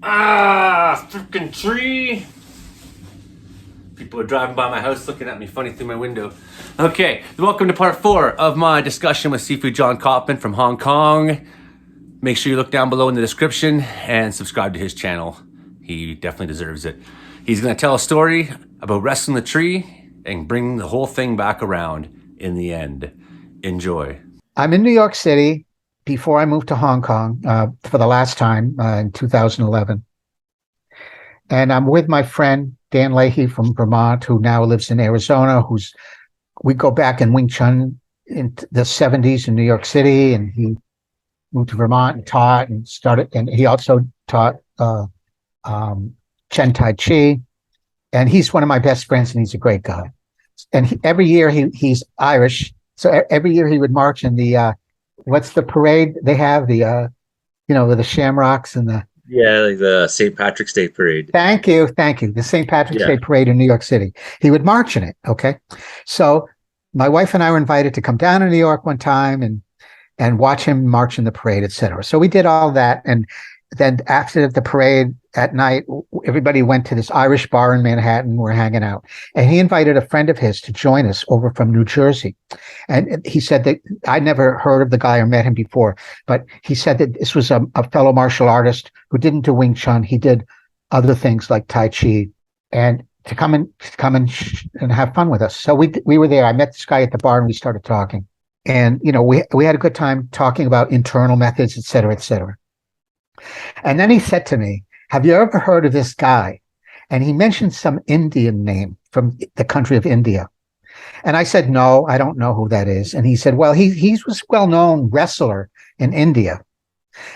Freaking tree. People are driving by my house looking at me funny through my window. Okay, welcome to part 4 of my discussion with Seafood John Kaufman from Hong Kong. Make sure you look down below in the description and subscribe to his channel. He definitely deserves it. He's going to tell a story about wrestling the tree and bring the whole thing back around in the end. Enjoy. I'm in New York City before I moved to Hong Kong for the last time in 2011. And I'm with my friend Dan Leahy from Vermont, who now lives in Arizona. We go back in Wing Chun in the 70s in New York City, and he moved to Vermont and taught and started. And he also taught Chen Tai Chi. And he's one of my best friends, and he's a great guy. And every year he's Irish, so every year he would march in the what's the parade they have, the with the shamrocks and the like the St. Patrick's Day parade. Thank you. The St. Patrick's Day parade in New York City. He would march in it. Okay. So my wife and I were invited to come down to New York one time and watch him march in the parade, etc. So we did all that. And then after the parade at night, everybody went to this Irish bar in Manhattan. We're hanging out. And he invited a friend of his to join us over from New Jersey. And he said that I'd never heard of the guy or met him before, but he said that this was a fellow martial artist who didn't do Wing Chun. He did other things like Tai Chi, and to come and have fun with us. So we were there. I met this guy at the bar and we started talking. And, we had a good time talking about internal methods, et cetera, et cetera. And then he said to me, have you ever heard of this guy? And he mentioned some Indian name from the country of India. And I said, no, I don't know who that is. And he said, well, he was a well-known wrestler in India.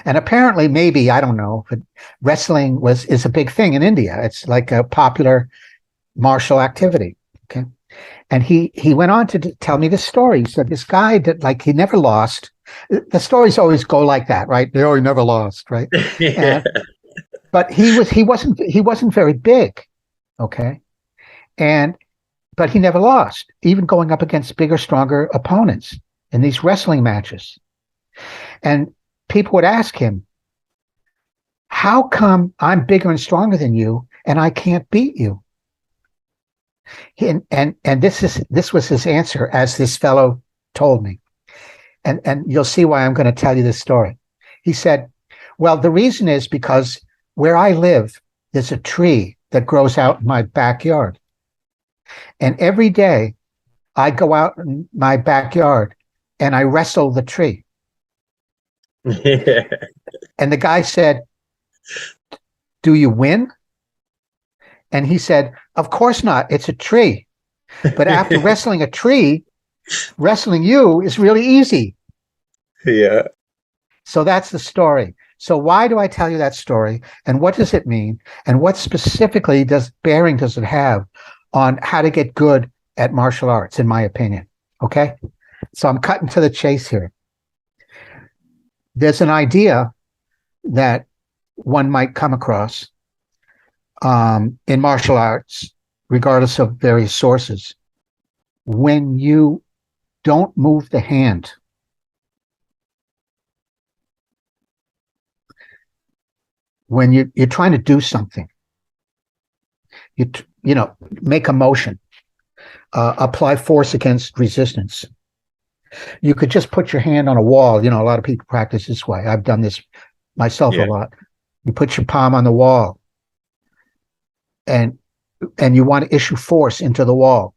And apparently, maybe, I don't know, but wrestling is a big thing in India. It's like a popular martial activity. Okay. And he went on to tell me this story. He said, this guy that he never lost. The stories always go like that, right? He never lost, right? Yeah. But he wasn't very big, okay? But he never lost, even going up against bigger, stronger opponents in these wrestling matches. And people would ask him, how come I'm bigger and stronger than you and I can't beat you? And this was his answer, as this fellow told me. And you'll see why I'm going to tell you this story. He said, well, the reason is because where I live, there's a tree that grows out in my backyard. And every day I go out in my backyard and I wrestle the tree. Yeah. And the guy said, do you win? And he said, of course not. It's a tree. But after wrestling a tree, wrestling you is really easy. Yeah. So that's the story. So why do I tell you that story? And what does it mean? And what specifically does it have on how to get good at martial arts, in my opinion? Okay. So I'm cutting to the chase here. There's an idea that one might come across in martial arts, regardless of various sources. When you don't move the hand, when you're trying to do something, make a motion, apply force against resistance. You could just put your hand on a wall. A lot of people practice this way. I've done this myself a lot. You put your palm on the wall, and you want to issue force into the wall.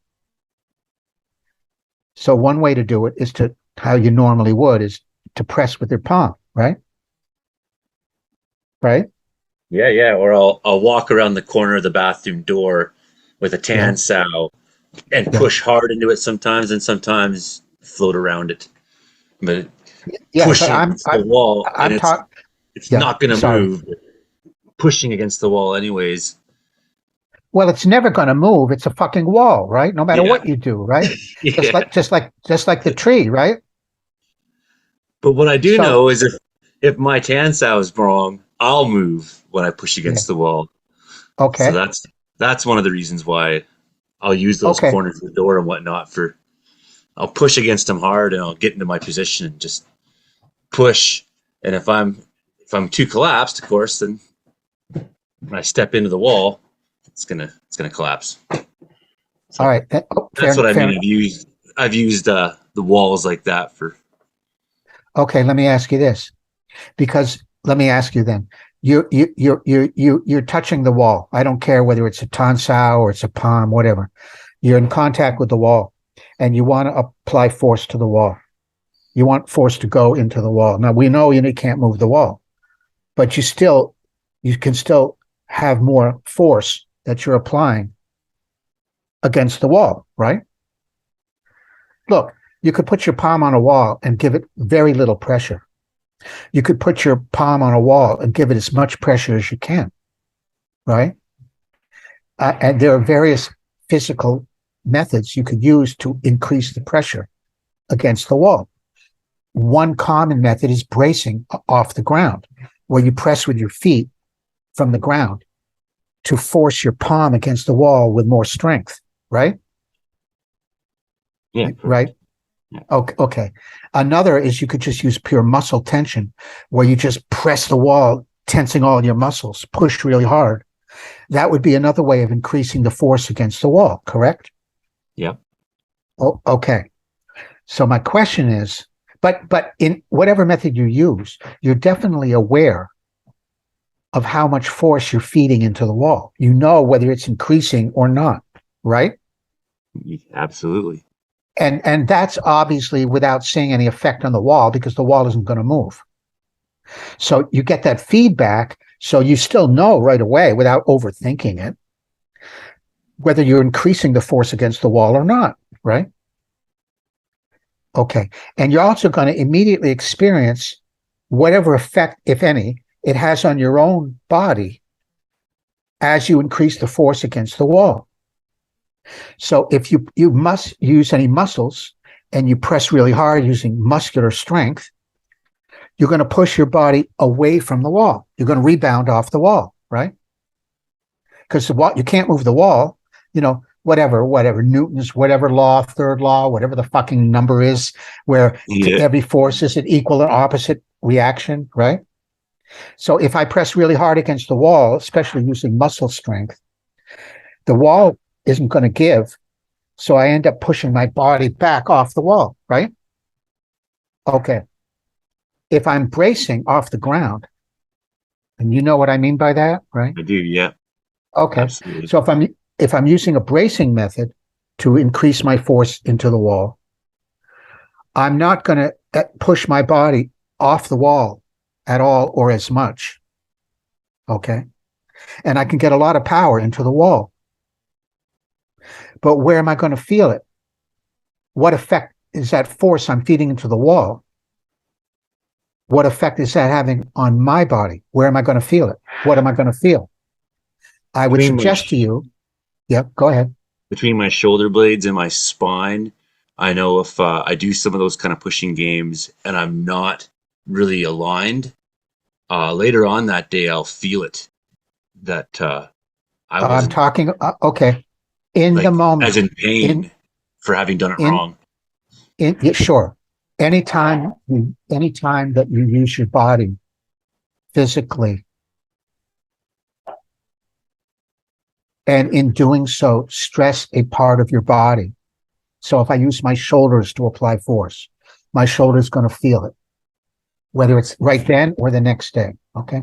So one way to do it is how you normally would, is to press with your palm, right? Right? Yeah. Or I'll walk around the corner of the bathroom door with a tan sow and push hard into it sometimes, and sometimes float around it. But pushing against the wall, it's not going to move. Pushing against the wall, anyways. Well, it's never going to move. It's a fucking wall, right? No matter what you do, right? Just like the tree, right? But what I do know is if my tan sow is wrong, I'll move when I push against the wall. Okay. So that's one of the reasons why I'll use those corners of the door and whatnot I'll push against them hard, and I'll get into my position and just push. And if I'm too collapsed, of course, then when I step into the wall, it's gonna collapse. So All right. that's what I Fair mean. enough. I've used the walls like that for. Okay, let me ask you this, because let me ask you then. You're touching the wall. I don't care whether it's a tansao or it's a palm, whatever. You're in contact with the wall, and you want to apply force to the wall. You want force to go into the wall. Now we know you can't move the wall, but you can still have more force that you're applying against the wall, right? Look, you could put your palm on a wall and give it very little pressure. You could put your palm on a wall and give it as much pressure as you can, right? And there are various physical methods you could use to increase the pressure against the wall. One common method is bracing off the ground, where you press with your feet from the ground to force your palm against the wall with more strength, right? Yeah. Right. Yeah. Okay. Another is you could just use pure muscle tension, where you just press the wall, tensing all your muscles, push really hard. That would be another way of increasing the force against the wall, correct? Yeah. Oh, okay. So my question is, but in whatever method you use, you're definitely aware of how much force you're feeding into the wall. You know whether it's increasing or not, right? Absolutely. And that's obviously without seeing any effect on the wall, because the wall isn't going to move. So you get that feedback, so you still know right away without overthinking it whether you're increasing the force against the wall or not, right? Okay. And you're also going to immediately experience whatever effect, if any, it has on your own body as you increase the force against the wall. So if you must use any muscles and you press really hard using muscular strength, you're going to push your body away from the wall. You're going to rebound off the wall, right? Because you can't move the wall, whatever, Newton's, whatever law, third law, whatever the fucking number is, where every force is an equal and opposite reaction, right? So if I press really hard against the wall, especially using muscle strength, the wall isn't going to give. So I end up pushing my body back off the wall, right? Okay. If I'm bracing off the ground, and you know what I mean by that, right? I do, yeah. Okay. Absolutely. So if I'm using a bracing method to increase my force into the wall, I'm not going to push my body off the wall at all or as much. Okay. And I can get a lot of power into the wall. But where am I going to feel it? What effect is that force I'm feeding into the wall? What effect is that having on my body? Where am I going to feel it? What am I going to feel? I would suggest to you, yeah, go ahead. Between my shoulder blades and my spine, I know if I do some of those kind of pushing games and I'm not really aligned, later on that day I'll feel it. That I'm talking, okay, in the moment. As in pain for having done it wrong. Sure. Anytime that you use your body physically, and in doing so, stress a part of your body. So if I use my shoulders to apply force, my shoulder's going to feel it, whether it's right then or the next day. Okay.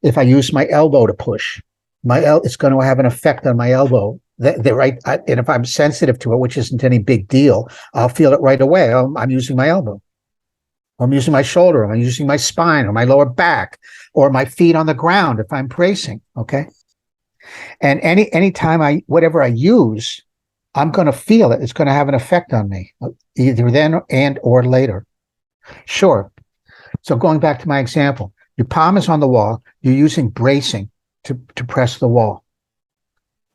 If I use my elbow to push, it's going to have an effect on my elbow. And if I'm sensitive to it, which isn't any big deal, I'll feel it right away. I'm using my elbow. I'm using my shoulder. I'm using my spine or my lower back or my feet on the ground if I'm bracing. Okay. And anytime whatever I use, I'm going to feel it. It's going to have an effect on me, either then and or later. Sure. So going back to my example, your palm is on the wall. You're using bracing to press the wall,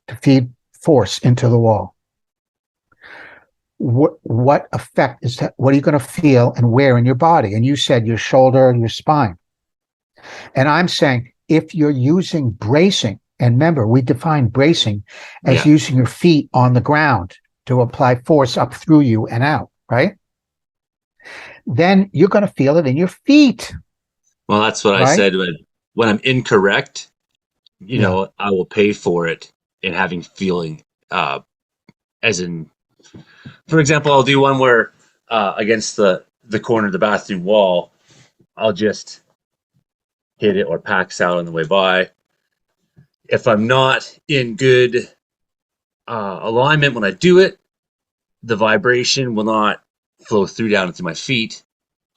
to feed force into the wall. What effect is that? What are you going to feel and where in your body? And you said your shoulder and your spine. And I'm saying if you're using bracing, and remember, we define bracing as using your feet on the ground to apply force up through you and out, right? Then you're going to feel it in your feet. Well, that's what I said. When I'm incorrect, Yeah. I will pay for it in having feeling. As in, for example, I'll do one where against the corner of the bathroom wall, I'll just hit it or packs out on the way by. If I'm not in good alignment when I do it, the vibration will not flow through down into my feet.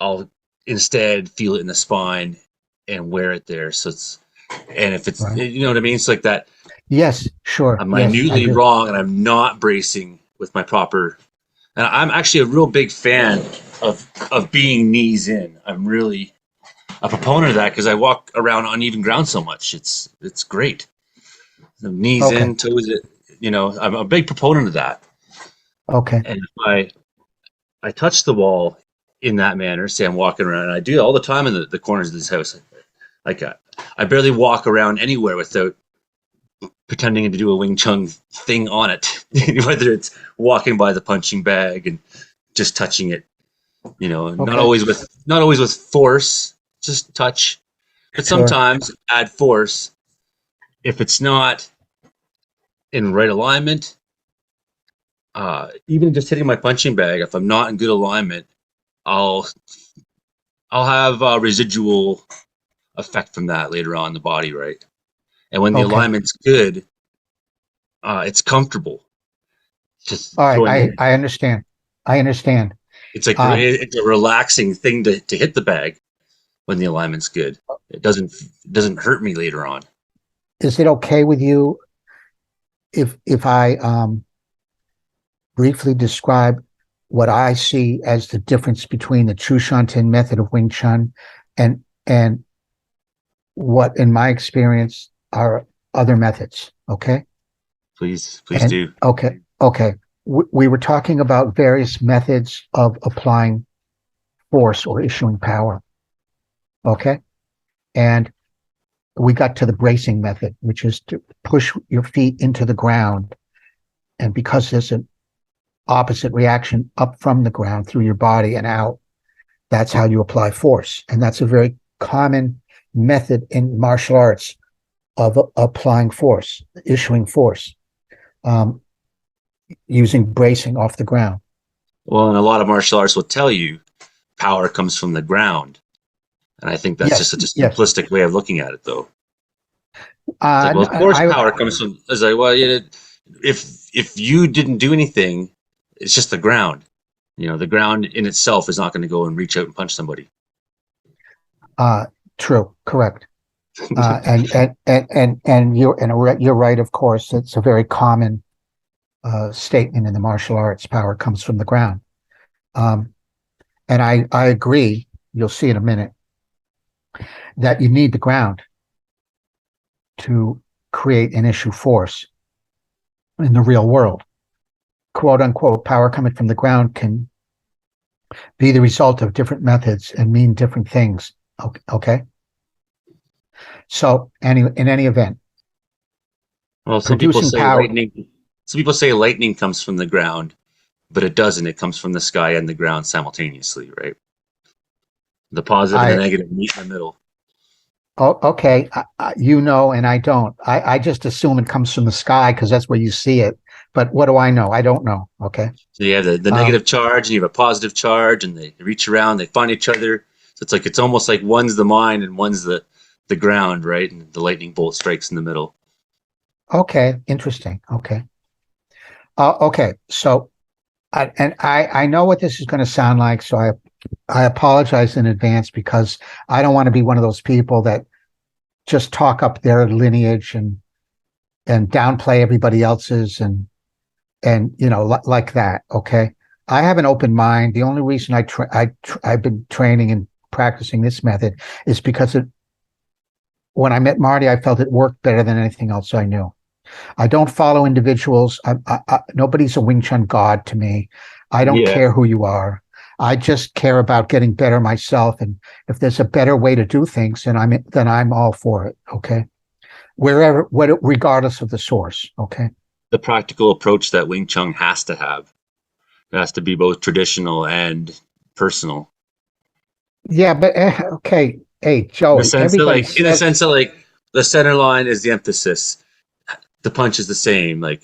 I'll instead feel it in the spine and wear it there. So it's, and if it's, Right. you know what I mean? It's like that. Yes. Sure. I'm Yes, I minutely do. wrong and I'm not bracing with my proper. And I'm actually a real big fan of being knees in. I'm really a proponent of that because I walk around uneven ground so much. It's great. The knees Okay. in, toes in. I'm a big proponent of that. Okay. And if I touch the wall in that manner, say I'm walking around, and I do it all the time in the corners of this house. Like I barely walk around anywhere without pretending to do a Wing Chun thing on it, whether it's walking by the punching bag and just touching it. Okay. Not always with force, just touch, but Sure. sometimes add force if it's not in right alignment. Even just hitting my punching bag, if I'm not in good alignment, I'll I'll have residual effect from that later on in the body, right? And when the Okay. alignment's good, it's comfortable. Just All right. throwing it. I understand. I understand. Um, It's a relaxing thing to hit the bag when the alignment's good. It doesn't hurt me later on. is it okay with you if I briefly describe what I see as the difference between the true shantan method of Wing Chun and what, in my experience, are other methods? Okay. Please And do. okay. We were talking about various methods of applying force or issuing power. Okay. And we got to the bracing method, which is to push your feet into the ground. And because there's an opposite reaction up from the ground through your body and out, that's how you apply force. And that's a very common method in martial arts of applying force, issuing force, um, using bracing off the ground. Well, and a lot of martial arts will tell you power comes from the ground, and I think that's just Yes, such a yes. simplistic way of looking at it, though. It's like, well, of course, I power comes from. It's like, well, if you didn't do anything, it's just the ground. The ground in itself is not going to go and reach out and punch somebody. uh, true, correct. You're right. Of course, it's a very common statement in the martial arts. Power comes from the ground, um, and I agree. You'll see in a minute that you need the ground to create and issue force in the real world. "Quote unquote," power coming from the ground can be the result of different methods and mean different things. Okay. So, in any event, Well, producing power. Some people say lightning comes from the ground, but it doesn't. It comes from the sky and the ground simultaneously, right? The positive and the I negative meet in the middle. okay. And I don't. I just assume it comes from the sky because that's where you see it. But what do I know? I don't know. Okay. So you have the Um, negative charge and you have a positive charge, and they reach around, they find each other. So it's almost like one's the mind and one's the ground, right? And the lightning bolt strikes in the middle. okay. Interesting. Okay. Okay. So, I know what this is going to sound like. So I apologize in advance because I don't want to be one of those people that just talk up their lineage and downplay everybody else's and like that. Okay. I have an open mind. The only reason I've been training and practicing this method is because when I met Marty, I felt it worked better than anything else I knew. I don't follow individuals. Nobody's a Wing Chun god to me. I don't Yeah. care who you are. I just care about getting better myself. And if there's a better way to do things, then I'm all for it. Okay. Regardless of the source. Okay. The practical approach that Wing Chun has to have. It has to be both traditional and personal. Yeah, but okay. Hey, In the Joey, sense that everybody like in the says, sense that like the center line is the emphasis. The punch is the same. Like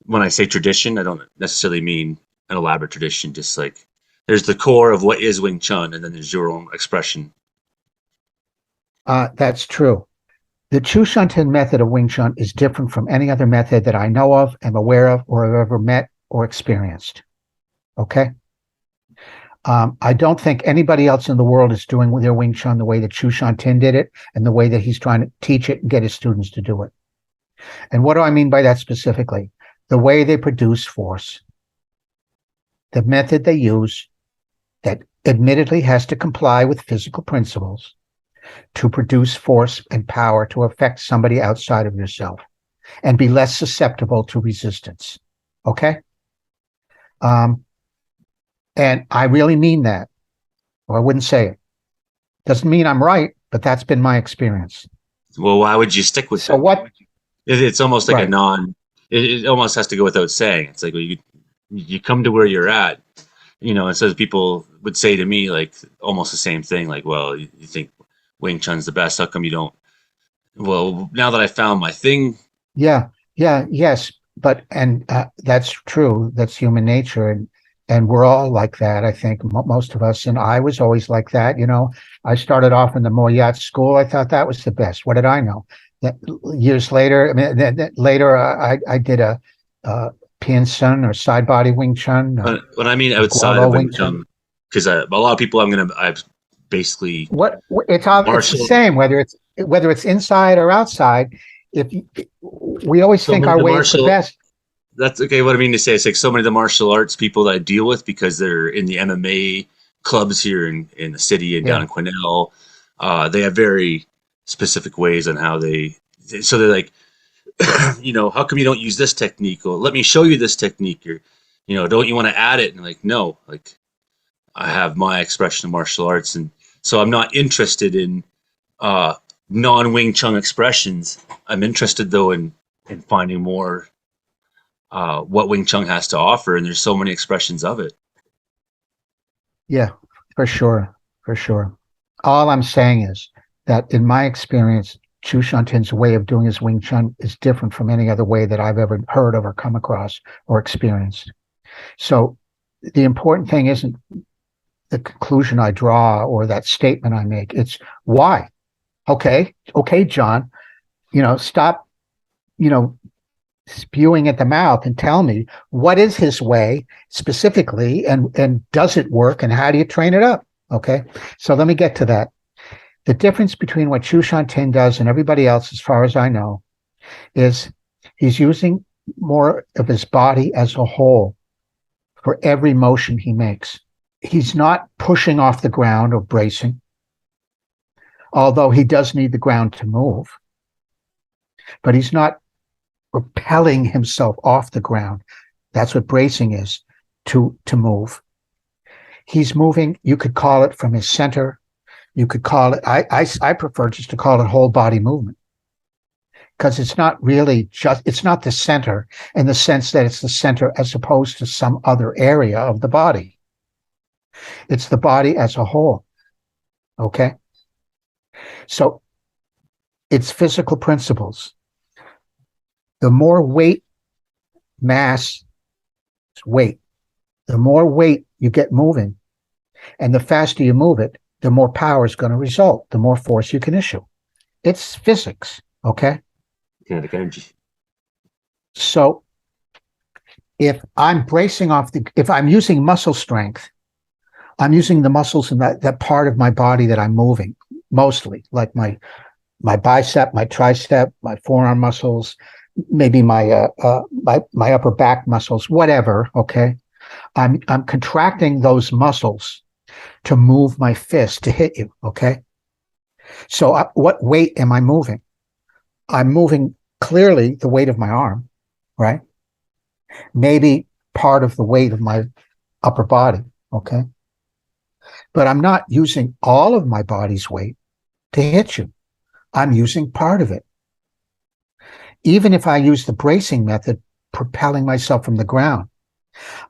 when I say tradition, I don't necessarily mean an elaborate tradition. Just like there's the core of what is Wing Chun, and then there's your own expression. That's true. The Chu Shantan method of Wing Chun is different from any other method that I know of, am aware of, or have ever met or experienced. Okay? I don't think anybody else in the world is doing their Wing Chun the way that Chu Shantin did it and the way that he's trying to teach it and get his students to do it. And what do I mean by that specifically? The way they produce force. The method they use that admittedly has to comply with physical principles to produce force and power to affect somebody outside of yourself and be less susceptible to resistance. Okay? And I really mean that. Or I wouldn't say it. Doesn't mean I'm right, but that's been my experience. Well, why would you stick with So it? what? It's almost like Right. a non. It almost has to go without saying. It's like well, you come to where you're at, and so people would say to me like almost the same thing. Like, well, you think Wing Chun's the best? How come you don't? Well, now that I found my thing, Yeah, yes, but that's true. That's human nature, and we're all like that. I think most of us, and I was always like that. I started off in the Moyat school. I thought that was the best. What did I know? That years later, I mean, later I did a Pian Sun or side body Wing Chun, when I mean outside Gualo of Wing Wing Chun. Chun, because a lot of people I've basically It's the martial. same whether it's inside or outside. If we always So think many our of the way is the martial. best. That's okay. What I mean to say is like so many of the martial arts people that I deal with because they're in the MMA clubs here in the city and down Yeah. in Quesnel, they have very specific ways on how so they're like, how come you don't use this technique? Or let me show you this technique. Or, don't you want to add it? And like, no, like I have my expression of martial arts. And so I'm not interested in non Wing Chun expressions. I'm interested though in finding more what Wing Chun has to offer, and there's so many expressions of it. Yeah, for sure. For sure. All I'm saying is that in my experience, Chu Shantin's way of doing his Wing Chun is different from any other way that I've ever heard of or come across or experienced. So the important thing isn't the conclusion I draw or that statement I make. It's why. Okay, John, stop, spewing at the mouth and tell me what is his way specifically and does it work and how do you train it up? Okay, so let me get to that. The difference between what Chu Shantin does and everybody else, as far as I know, is he's using more of his body as a whole for every motion he makes. He's not pushing off the ground or bracing, although he does need the ground to move, but he's not propelling himself off the ground. That's what bracing is, to move. He's moving, you could call it from his center. You could call it, I prefer just to call it whole body movement, because it's not really it's not the center in the sense that it's the center as opposed to some other area of the body. It's the body as a whole. Okay? So it's physical principles. The more weight, mass, weight, the more weight you get moving, and the faster you move it, the more power is going to result, the more force you can issue. It's physics, okay? Kinetic energy. So if I'm if I'm using muscle strength, I'm using the muscles in that part of my body that I'm moving, mostly, like my bicep, my tricep, my forearm muscles, maybe my upper back muscles, whatever. Okay, I'm contracting those muscles to move my fist to hit you. Okay, so what weight am I moving? I'm moving clearly the weight of my arm, right? Maybe part of the weight of my upper body. Okay, but I'm not using all of my body's weight to hit you. I'm using part of it. Even if I use the bracing method, propelling myself from the ground,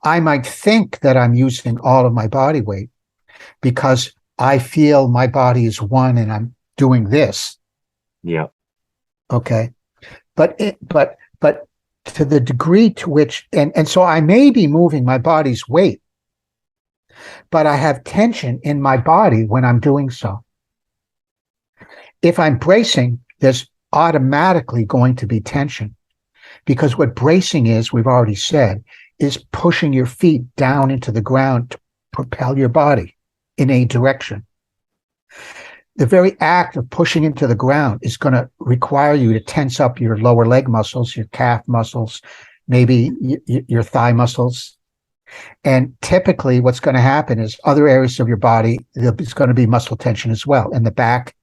I might think that I'm using all of my body weight because I feel my body is one and I'm doing this. Yeah. Okay. But to the degree to which, and so I may be moving my body's weight, but I have tension in my body when I'm doing so. If I'm bracing, there's automatically going to be tension, because what bracing is, we've already said, is pushing your feet down into the ground to propel your body in a direction. The very act of pushing into the ground is going to require you to tense up your lower leg muscles, your calf muscles, maybe your thigh muscles. And typically what's going to happen is other areas of your body, there's going to be muscle tension as well. In the back,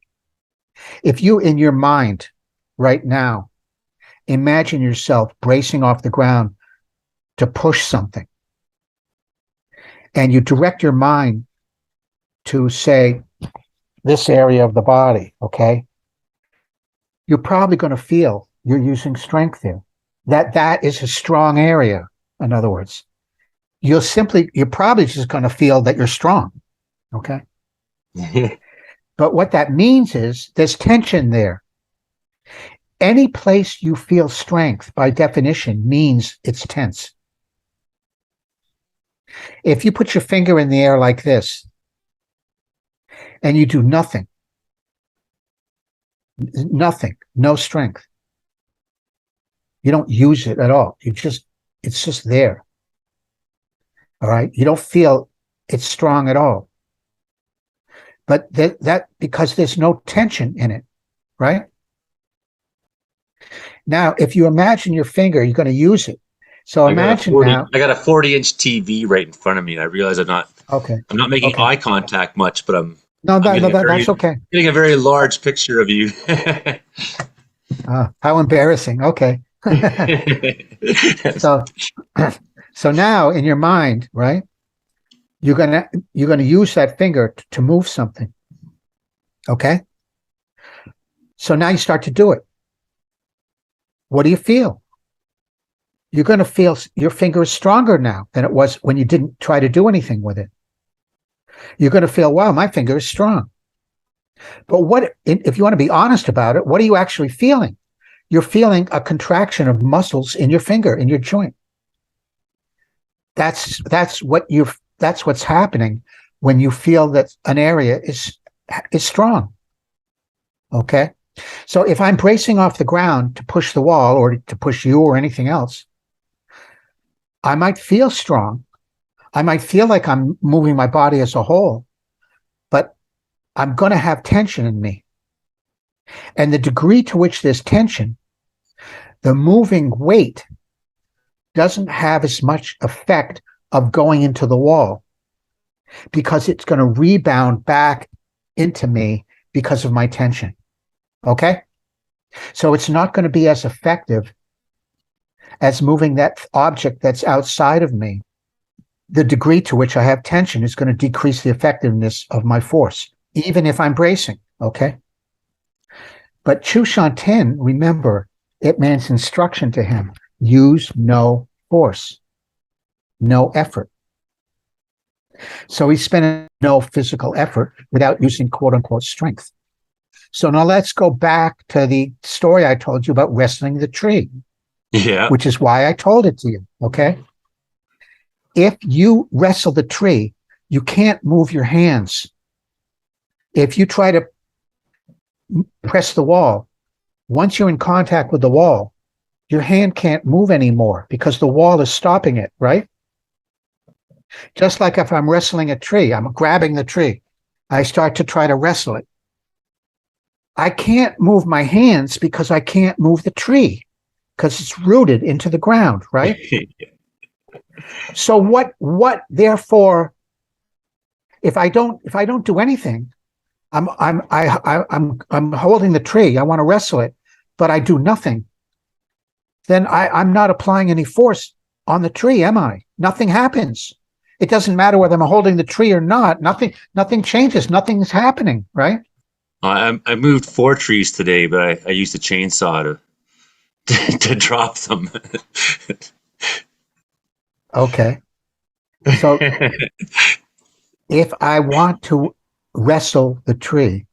if you, in your mind right now, imagine yourself bracing off the ground to push something, and you direct your mind to, say, this area of the body, okay, you're probably going to feel you're using strength there. That is a strong area. In other words, you're probably just going to feel that you're strong, okay? But what that means is there's tension there. Any place you feel strength, by definition, means it's tense. If you put your finger in the air like this and you do nothing, no strength, you don't use it at all. It's just there. All right. You don't feel it's strong at all. But that because there's no tension in it, right? Now, if you imagine your finger, you're going to use it. So imagine now. I got a 40-inch TV right in front of me. And I realize I'm not making eye contact much, but I'm that's okay. Getting a very large picture of you. How embarrassing. Okay. So now in your mind, right, you're gonna use that finger to move something. Okay. So now you start to do it. What do you feel? You're going to feel your finger is stronger now than it was when you didn't try to do anything with it. You're going to feel, wow, my finger is strong. But if you want to be honest about it, what are you actually feeling? You're feeling a contraction of muscles in your finger, in your joint. That's what's happening when you feel that an area is strong. Okay? So if I'm bracing off the ground to push the wall or to push you or anything else, I might feel strong. I might feel like I'm moving my body as a whole, but I'm going to have tension in me. And the degree to which there's tension, the moving weight doesn't have as much effect of going into the wall, because it's going to rebound back into me because of my tension. Okay? So it's not going to be as effective as moving that object that's outside of me. The degree to which I have tension is going to decrease the effectiveness of my force, even if I'm bracing. Okay? But Chun shantan, remember, it means instruction to him. Use no force, no effort. So he's spending no physical effort without using quote unquote strength. So now let's go back to the story I told you about wrestling the tree. Yeah. Which is why I told it to you. Okay. If you wrestle the tree, you can't move your hands. If you try to press the wall, once you're in contact with the wall, your hand can't move anymore because the wall is stopping it, right? Just like if I'm wrestling a tree, I'm grabbing the tree. I start to try to wrestle it. I can't move my hands because I can't move the tree because it's rooted into the ground, right? So what therefore, if I don't do anything, I'm holding the tree, I want to wrestle it, but I do nothing, then I'm not applying any force on the tree, am I? Nothing happens. It doesn't matter whether I'm holding the tree or not. Nothing changes. Nothing's happening, right? I moved 4 trees today, but I used a chainsaw to drop them. Okay. So if I want to wrestle the tree,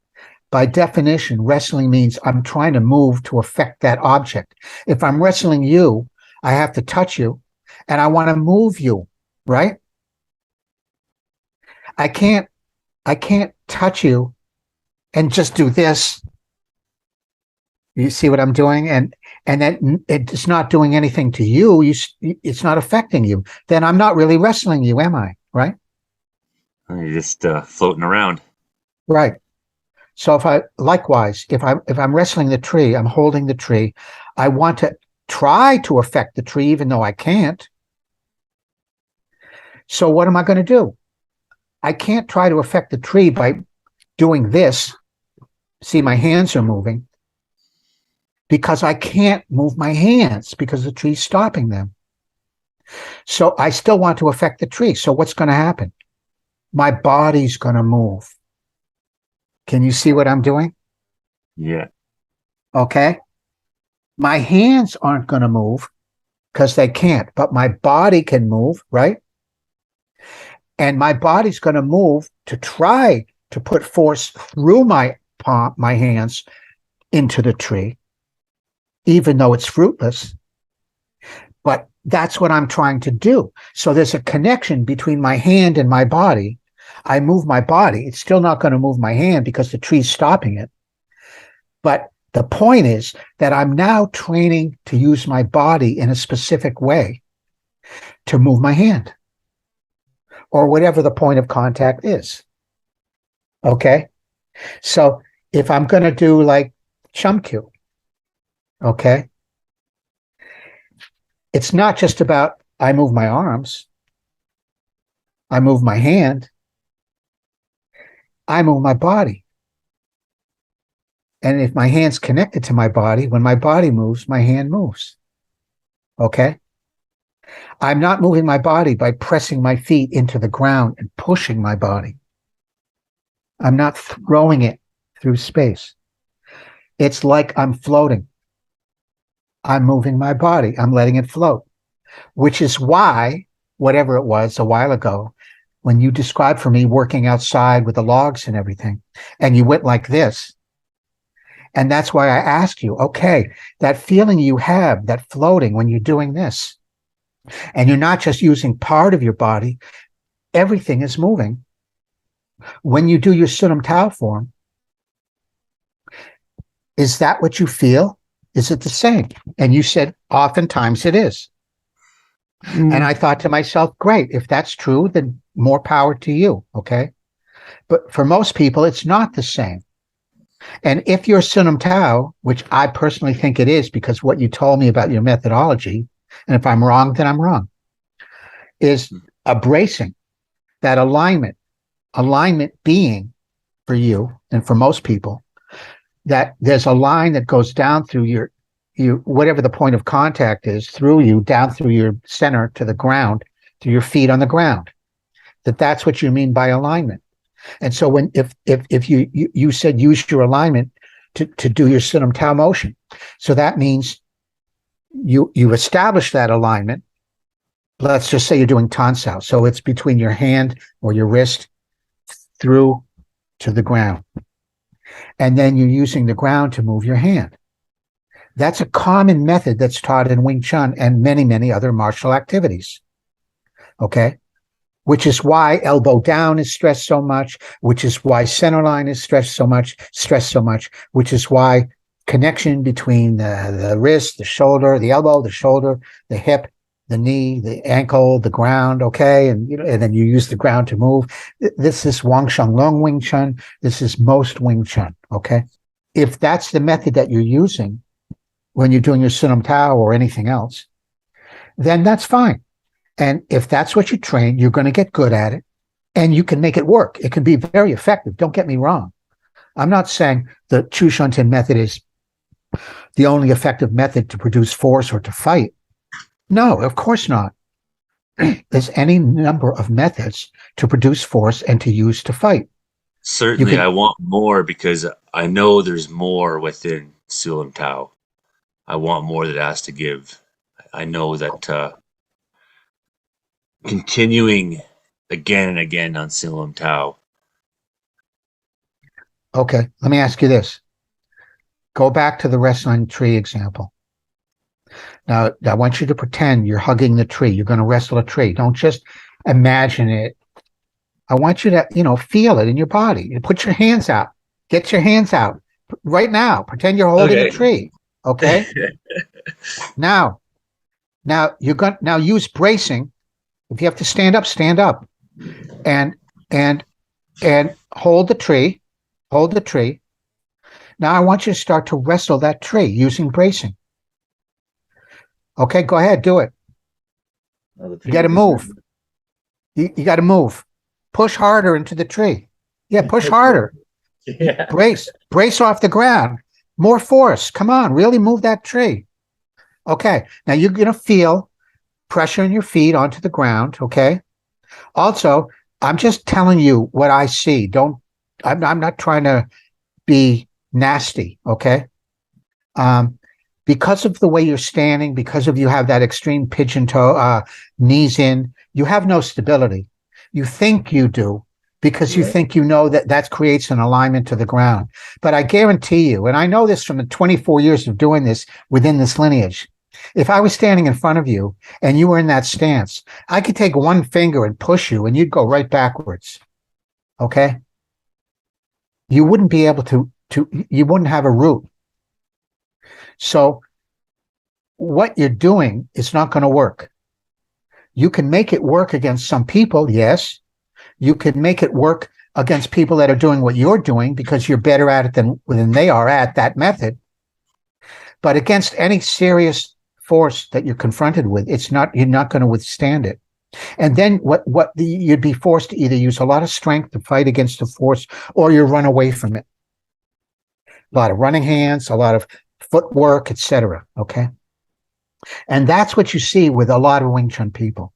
by definition, wrestling means I'm trying to move to affect that object. If I'm wrestling you, I have to touch you and I want to move you, right? I can't touch you and just do this. You see what I'm doing? And then it's not doing anything to you. It's not affecting you. Then I'm not really wrestling you, am I? Right? You're just floating around. Right. So if I'm wrestling the tree, I'm holding the tree. I want to try to affect the tree, even though I can't. So what am I going to do? I can't try to affect the tree by doing this. See, my hands are moving because I can't move my hands because the tree's stopping them. So I still want to affect the tree. So what's going to happen? My body's going to move. Can you see what I'm doing? Yeah. Okay. My hands aren't going to move because they can't, but my body can move, right? And my body's going to move to try to put force through my hands into the tree, even though it's fruitless. But that's what I'm trying to do. So there's a connection between my hand and my body. I move my body. It's still not going to move my hand because the tree's stopping it. But the point is that I'm now training to use my body in a specific way to move my hand or whatever the point of contact is. Okay? So if I'm going to do like Chum Q, okay, it's not just about I move my arms, I move my hand, I move my body. And if my hand's connected to my body, when my body moves, my hand moves. Okay? I'm not moving my body by pressing my feet into the ground and pushing my body. I'm not throwing it through space. It's like I'm floating. I'm moving my body. I'm letting it float, which is why, whatever it was a while ago, when you described for me working outside with the logs and everything, and you went like this, and that's why I asked you, okay, that feeling you have, that floating when you're doing this, and you're not just using part of your body, everything is moving. When you do your Sunam Tao form, is that what you feel? Is it the same? And you said, oftentimes it is. And I thought to myself, great, if that's true, then more power to you, okay? But for most people, it's not the same. And if you're Sunam Tao, which I personally think it is because what you told me about your methodology, and if I'm wrong, then I'm wrong, is embracing that alignment being for you and for most people, that there's a line that goes down through your whatever the point of contact is, through you, down through your center to the ground, to your feet on the ground. That's what you mean by alignment. And so when if you said use your alignment to do your Sunam Tao motion, so that means you establish that alignment. Let's just say you're doing Tan Sao, so it's between your hand or your wrist through to the ground, and then you're using the ground to move your hand. That's a common method that's taught in Wing Chun and many other martial activities. Okay. Which is why elbow down is stressed so much, which is why center line is stressed so much, which is why connection between the wrist, the shoulder, the elbow, the shoulder, the hip, the knee, the ankle, the ground, okay? And then you use the ground to move. This is Wang Shang Long Wing Chun. This is most Wing Chun, okay? If that's the method that you're using when you're doing your Sunam Tao or anything else, then that's fine. And if that's what you train, you're going to get good at it and you can make it work. It can be very effective. Don't get me wrong. I'm not saying the Chu Shantan method is the only effective method to produce force or to fight. No, of course not. There's any number of methods to produce force and to use to fight. Certainly, I want more because I know there's more within Sulam Tao. I want more that has to give. I know that continuing again and again on Sulam Tao Okay, let me ask you this. Go back to the wrestling tree example. Now, I want you to pretend you're hugging the tree. You're going to wrestle a tree. Don't just imagine it. I want you to, feel it in your body. You put your hands out. Get your hands out right now. Pretend you're holding a Okay. tree. Okay. Now, now use bracing. If you have to stand up, stand up, and and and hold the tree. Hold the tree. Now I want you to start to wrestle that tree using bracing. Okay, go ahead, do it. Oh, You got to move. You got to move. Push harder into the tree. Yeah, push harder. Yeah. Brace off the ground. More force. Come on, really move that tree. Okay, now you're going to feel pressure in your feet onto the ground. Okay. Also, I'm just telling you what I see. I'm not trying to be nasty. Okay. Because of the way you're standing, because of you have that extreme pigeon toe, knees in, you have no stability. You think you do because you think that creates an alignment to the ground. But I guarantee you, and I know this from the 24 years of doing this within this lineage, if I was standing in front of you and you were in that stance, I could take one finger and push you and you'd go right backwards. Okay? You wouldn't be able you wouldn't have a root. So what you're doing is not going to work. You can make it work against some people, yes. You can make it work against people that are doing what you're doing because you're better at it than they are at that method. But against any serious force that you're confronted with, you're not going to withstand it. And then you'd be forced to either use a lot of strength to fight against the force or you run away from it. A lot of running hands, a lot of footwork, etc. Okay. And that's what you see with a lot of Wing Chun people.